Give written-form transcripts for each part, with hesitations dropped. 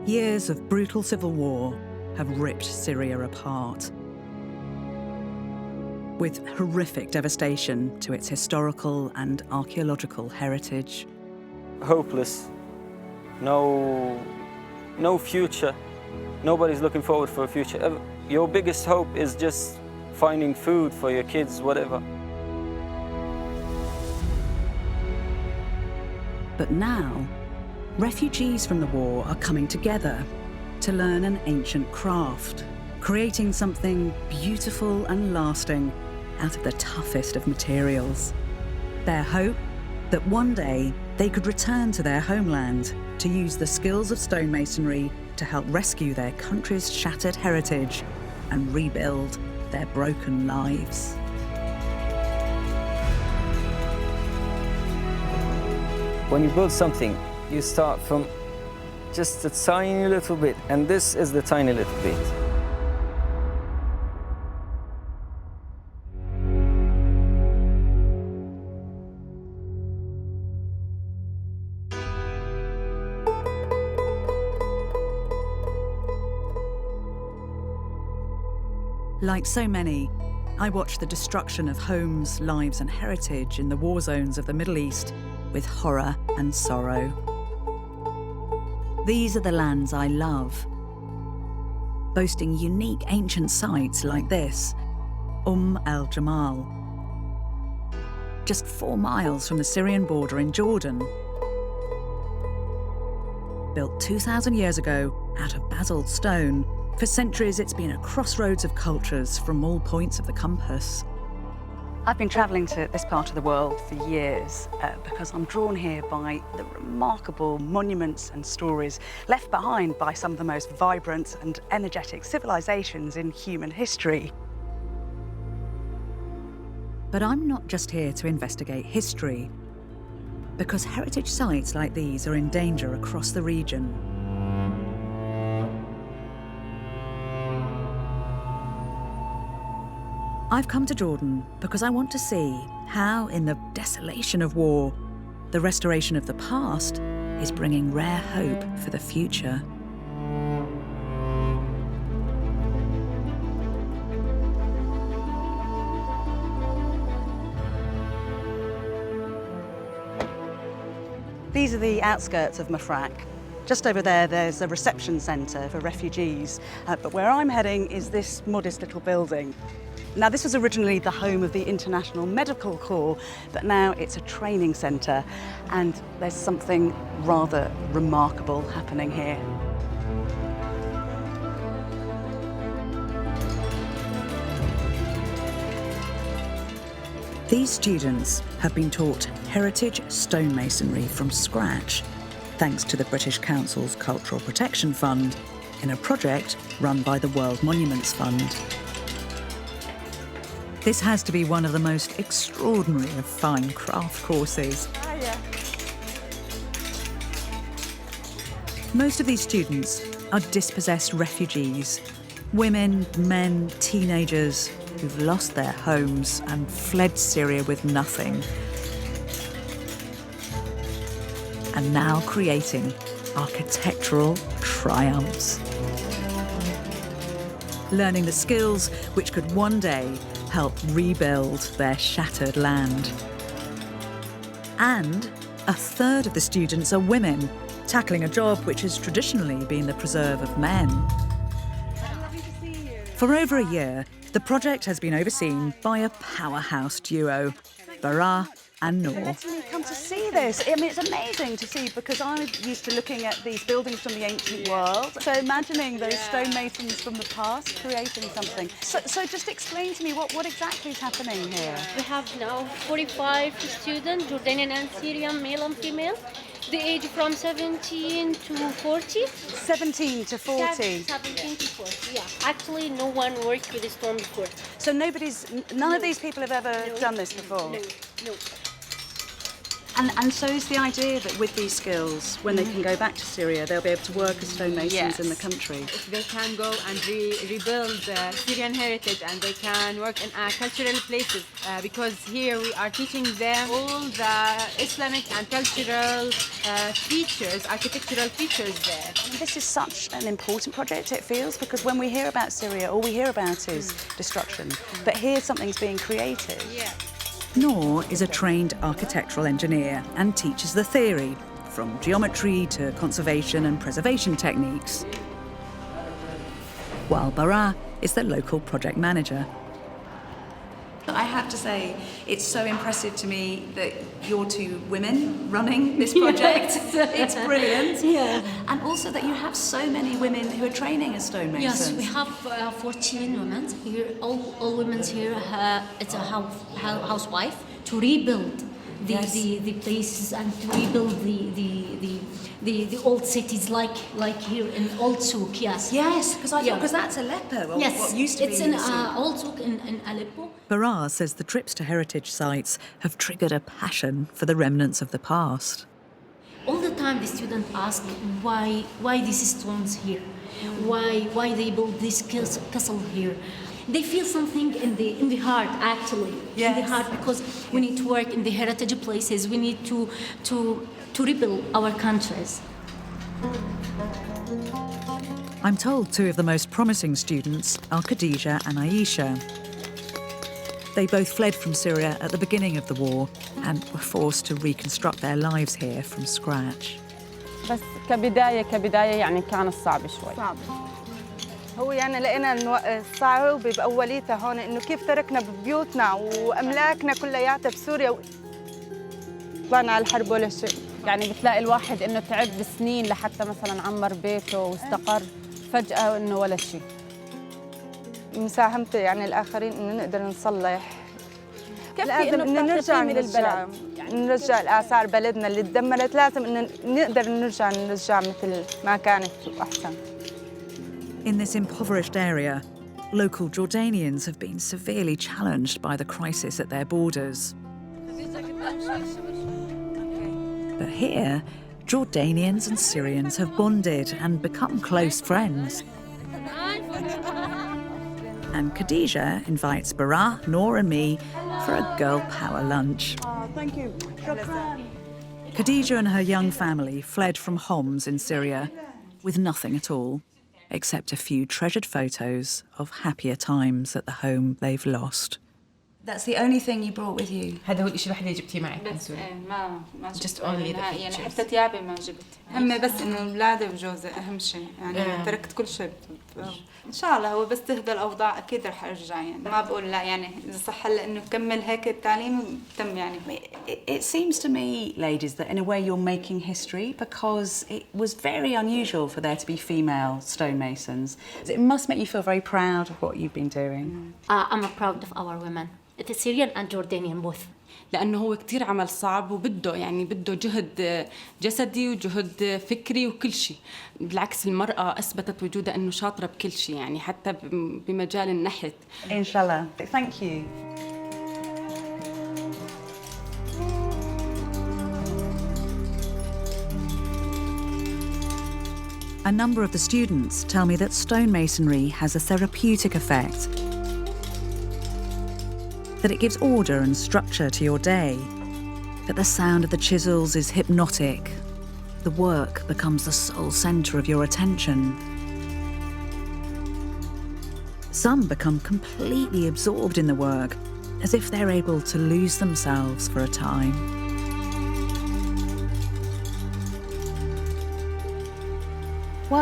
Years of brutal civil war have ripped Syria apart, with horrific devastation to its historical and archaeological heritage. Hopeless, no future. Nobody's looking forward for a future. Your biggest hope is just finding food for your kids, whatever. But now, refugees from the war are coming together to learn an ancient craft, creating something beautiful and lasting out of the toughest of materials. Their hope that one day they could return to their homeland to use the skills of stonemasonry to help rescue their country's shattered heritage and rebuild their broken lives. When you build something, you start from just a tiny little bit, and this is the tiny little bit. Like so many, I watched the destruction of homes, lives and heritage in the war zones of the Middle East with horror and sorrow. These are the lands I love, boasting unique ancient sites like this, al-Jamal, just 4 miles from the Syrian border in Jordan. Built 2,000 years ago out of basalt stone, for centuries it's been a crossroads of cultures from all points of the compass. I've been travelling to this part of the world for years because I'm drawn here by the remarkable monuments and stories left behind by some of the most vibrant and energetic civilisations in human history. But I'm not just here to investigate history, because heritage sites like these are in danger across the region. I've come to Jordan because I want to see how, in the desolation of war, the restoration of the past is bringing rare hope for the future. These are the outskirts of Mafraq. Just over there, there's a reception centre for refugees. But where I'm heading is this modest little building. Now, this was originally the home of the International Medical Corps, but now it's a training centre, and there's something rather remarkable happening here. These students have been taught heritage stonemasonry from scratch, thanks to the British Council's Cultural Protection Fund, in a project run by the World Monuments Fund. This has to be one of the most extraordinary of fine craft courses. Most of these students are dispossessed refugees, women, men, teenagers who've lost their homes and fled Syria with nothing, and now creating architectural triumphs. Learning the skills which could one day help rebuild their shattered land. And a third of the students are women, tackling a job which has traditionally been the preserve of men. Lovely to see you. For over a year, the project has been overseen by a powerhouse duo, Bara and Noor. Letting me come to see this. I mean, it's amazing to see, because I'm used to looking at these buildings from the ancient world. So imagining those stonemasons from the past creating something. So just explain to me what exactly is happening here. We have now 45 students, Jordanian and Syrian, male and female. The age from 17 to 40. 17 to 40. 17 to 40, yeah. Actually, no one worked with a stone before. So none of these people have ever done this before? No. And so is the idea that with these skills, when they can go back to Syria, they'll be able to work as stonemasons in the country. If they can go and rebuild Syrian heritage, and they can work in cultural places, because here we are teaching them all the Islamic and cultural features, architectural features there. This is such an important project, it feels, because when we hear about Syria, all we hear about is destruction. But here something's being created. Yeah. Noor is a trained architectural engineer and teaches the theory, from geometry to conservation and preservation techniques, while Bara is the local project manager. I have to say, it's so impressive to me that you're two women running this project. It's brilliant. Yeah. And also that you have so many women who are training as stonemasons. Yes, we have 14 women here. All women here. It's a housewife to rebuild the places and to rebuild the old cities like here in Old Souk. Yes. Yes, because that's Aleppo. Yes, what used to it's be in Souk. Old Souk in Aleppo. Bara says the trips to heritage sites have triggered a passion for the remnants of the past. All the time the students ask why these stones here, why they build this castle here. They feel something in the heart, actually. Yes. In the heart, because we need to work in the heritage places. We need to rebuild our countries. I'm told two of the most promising students are Khadija and Aisha. They both fled from Syria at the beginning of the war and were forced to reconstruct their lives here from scratch. بس كبداية يعني كان صعب شوي. صعب. هو يعني لقينا الصعوبة بأوليتها هون إنه كيف تركنا ببيوتنا وأملاكنا كلياتها بسوريا. طلعنا على الحرب ولا شيء. يعني بتلاقي الواحد إنه تعب سنين لحتى مثلاً عمر بيته واستقر، فجأة إنه ولا شيء. مساهمة يعني الآخرين إنه نقدر نصلح. لازم إنه نرجع نرجع الآثار بلدنا اللي تدمرت، لازم إنه نقدر نرجع مثل ما كانت وأحسن. In this impoverished area, local Jordanians have been severely challenged by the crisis at their borders. But here, Jordanians and Syrians have bonded and become close friends. And Khadija invites Bara, Noor and me for a girl power lunch. Oh, thank you. Khadija and her young family fled from Homs in Syria with nothing at all, except a few treasured photos of happier times at the home they've lost. That's the only thing you brought with you. هذا هو الشيء الوحيد اللي جبتيه معك من سوريا. ما Just only the يعني pictures. حتى ثيابي ما جبت. همي بس إنه أولادي وجوزي أهم شيء، يعني تركت كل شيء. إن شاء الله هو بس تهدى الأوضاع أكيد رح أرجع، يعني ما بقول لا، يعني إذا صح هلا إنه كمل هيك التعليم تم يعني. It seems to me, ladies, that in a way you're making history because it was very unusual for there to be female stonemasons. It must make you feel very proud of what you've been doing. I'm proud of our women. It's Syrian and Jordanian both. لأنه هو كتير عمل صعب وبده يعني بده جهد جسدي وجهد فكري وكل شيء. بالعكس المرأة أثبتت وجودها أنه شاطرة بكل شيء، يعني حتى بمجال النحت. Inshallah. Thank you. A number of the students tell me that stonemasonry has a therapeutic effect, that it gives order and structure to your day, that the sound of the chisels is hypnotic, the work becomes the sole centre of your attention. Some become completely absorbed in the work, as if they're able to lose themselves for a time.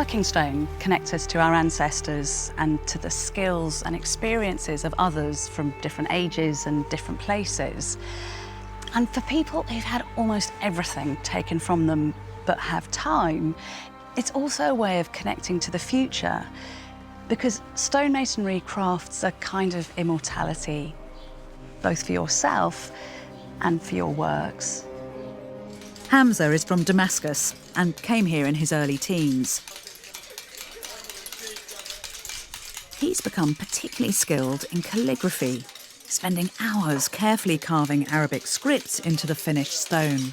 Working stone connects us to our ancestors and to the skills and experiences of others from different ages and different places. And for people who've had almost everything taken from them but have time, it's also a way of connecting to the future, because stonemasonry crafts a kind of immortality, both for yourself and for your works. Hamza is from Damascus and came here in his early teens. He's become particularly skilled in calligraphy, spending hours carefully carving Arabic scripts into the finished stone.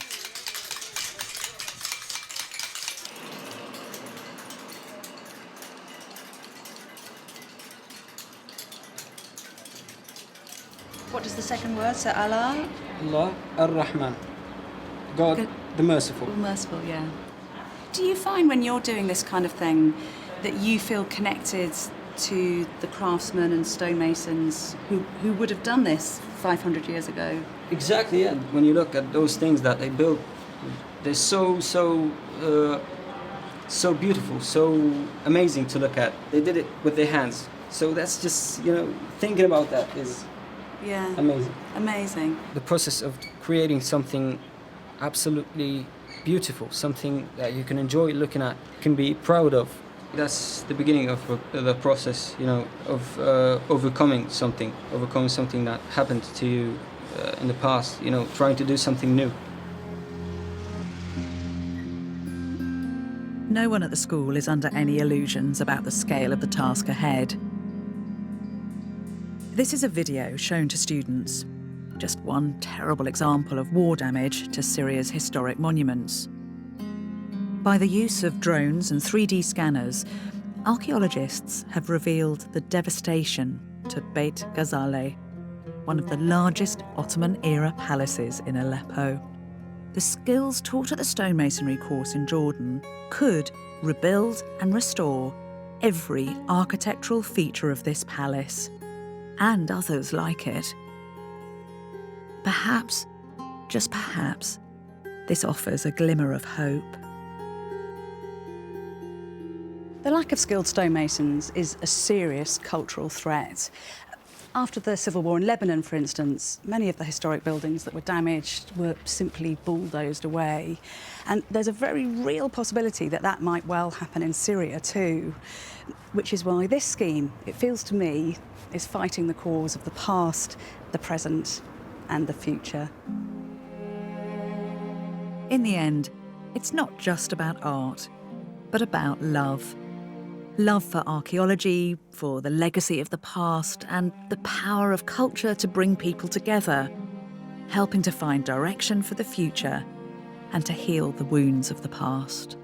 What does the second word say? Allah? Allah ar-Rahman. God, Good. the merciful. Merciful, yeah. Do you find when you're doing this kind of thing that you feel connected to the craftsmen and stonemasons who would have done this 500 years ago? Exactly, yeah. When you look at those things that they built, they're so beautiful, so amazing to look at. They did it with their hands. So that's just, thinking about that is amazing. Amazing. The process of creating something absolutely beautiful, something that you can enjoy looking at, can be proud of. That's the beginning of the process, of overcoming something that happened to you in the past, trying to do something new. No one at the school is under any illusions about the scale of the task ahead. This is a video shown to students. Just one terrible example of war damage to Syria's historic monuments. By the use of drones and 3D scanners, archaeologists have revealed the devastation to Beit Ghazaleh, one of the largest Ottoman-era palaces in Aleppo. The skills taught at the stonemasonry course in Jordan could rebuild and restore every architectural feature of this palace, and others like it. Perhaps, just perhaps, this offers a glimmer of hope. The lack of skilled stonemasons is a serious cultural threat. After the civil war in Lebanon, for instance, many of the historic buildings that were damaged were simply bulldozed away. And there's a very real possibility that that might well happen in Syria too, which is why this scheme, it feels to me, is fighting the cause of the past, the present, and the future. In the end, it's not just about art, but about love. Love for archaeology, for the legacy of the past, and the power of culture to bring people together, helping to find direction for the future and to heal the wounds of the past.